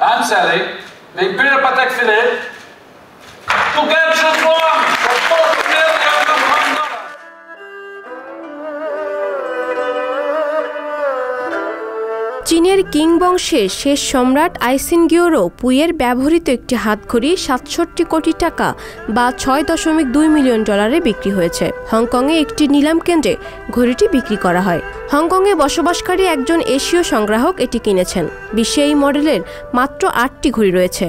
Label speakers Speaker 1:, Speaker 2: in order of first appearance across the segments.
Speaker 1: I'm selling the Imperial Patek Philippe to Gertrude Wong for $4 million.
Speaker 2: চীনের king বংশের শেষ সম্রাট আইসিন গিওরো পুইয়ের ব্যবহৃত একটি হাতঘড়ি ৬৭ কোটি টাকা বা $৬.২ মিলিয়ন বিক্রি হয়েছে। হংকংয়ে একটি নিলাম কেন্দ্রে ঘড়িটি বিক্রি করা হয়। হংকংয়ে বসবাসকারী একজন এশীয় সংগ্রাহক এটি কিনেছেন। বিশ্বে এই মডেলের মাত্র ৮টি ঘড়ি রয়েছে।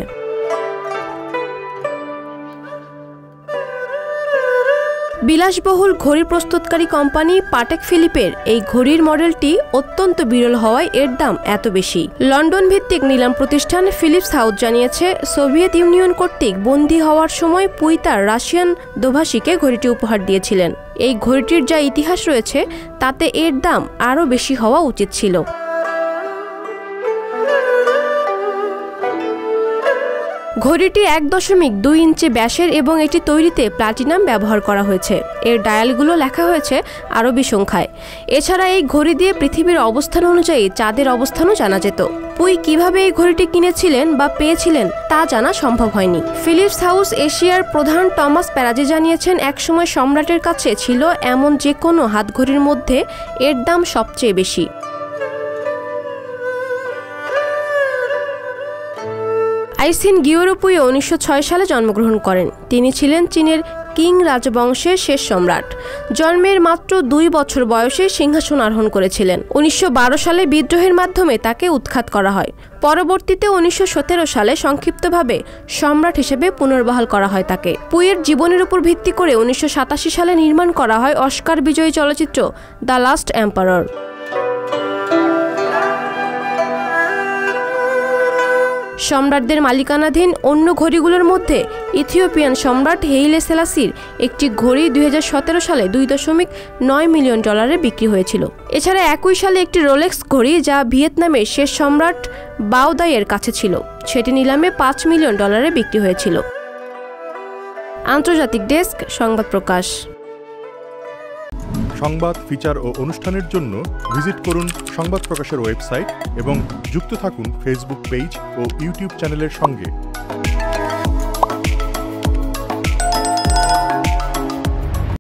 Speaker 2: বিলাসবহুল ঘড়ি প্রস্তুতকারী কোম্পানি পাটেক ফিলিপের এই ঘড়ির মডেলটি অত্যন্ত বিরল হওয়ায় এর দাম এত বেশি। লন্ডন ভিত্তিক নিলাম প্রতিষ্ঠান ফিলিপস হাউস জানিয়েছে, সোভিয়েত ইউনিয়ন কর্তৃক বন্দী হওয়ার সময় পুই তার রাশিয়ান দোভাষীকে ঘড়িটি উপহার দিয়েছিলেন। এই ঘড়িটির যা ইতিহাস রয়েছে তাতে এর দাম আরও বেশি হওয়া উচিত ছিল। ঘড়িটি ১.২ ইঞ্চি ব্যাসের এবং এটি তৈরিতে প্লাটিনাম ব্যবহার করা হয়েছে। এর ডায়ালগুলো লেখা হয়েছে আরবি সংখ্যায়। এছাড়া এই ঘড়ি দিয়ে পৃথিবীর অবস্থান অনুযায়ী চাঁদের অবস্থানও জানা যেত। পুই কিভাবে এই ঘড়িটি কিনেছিলেন বা পেয়েছিলেন তা জানা সম্ভব হয়নি। ফিলিপস হাউস এশিয়ার প্রধান টমাস প্যারাজি জানিয়েছেন, একসময় সম্রাটের কাছে ছিল এমন যে কোনো হাতঘড়ির মধ্যে এর দাম সবচেয়ে বেশি। আইসিন গিওরো পুই ১৯০৬ সালে জন্মগ্রহণ করেন। তিনি ছিলেন চীনের কিং রাজবংশের শেষ সম্রাট। জন্মের মাত্র ২ বছর বয়সে সিংহাসন আরোহণ করেছিলেন। ১৯১২ সালে বিদ্রোহের মাধ্যমে তাকে উৎখাত করা হয়। পরবর্তীতে ১৯১৭ সালে সংক্ষিপ্তভাবে সম্রাট হিসেবে পুনর্বহাল করা হয় তাকে। পুইয়ের জীবনের উপর ভিত্তি করে ১৯৮৭ সালে নির্মাণ করা হয় অস্কার বিজয়ী চলচ্চিত্র দ্য লাস্ট এম্পারার। সম্রাটদের মালিকানাধীন অন্য ঘড়িগুলোর মধ্যে ইথিওপিয়ান সম্রাট হেইলে সেলাসির একটি ঘড়ি ২০১৭ সালে $২.৯ মিলিয়ন বিক্রি হয়েছিল। এছাড়া একই সালে একটি রোলেক্স ঘড়ি যা ভিয়েতনামের শেষ সম্রাট বাও দাইয়ের কাছে ছিল, সেটি নিলামে $৫ মিলিয়ন বিক্রি হয়েছিল। আন্তর্জাতিক ডেস্ক, সংবাদ প্রকাশ।
Speaker 3: সংবাদ, ফিচার ও অনুষ্ঠানের জন্য ভিজিট করুন সংবাদ প্রকাশের ওয়েবসাইট এবং যুক্ত থাকুন ফেসবুক পেজ ও ইউটিউব চ্যানেলের সঙ্গে।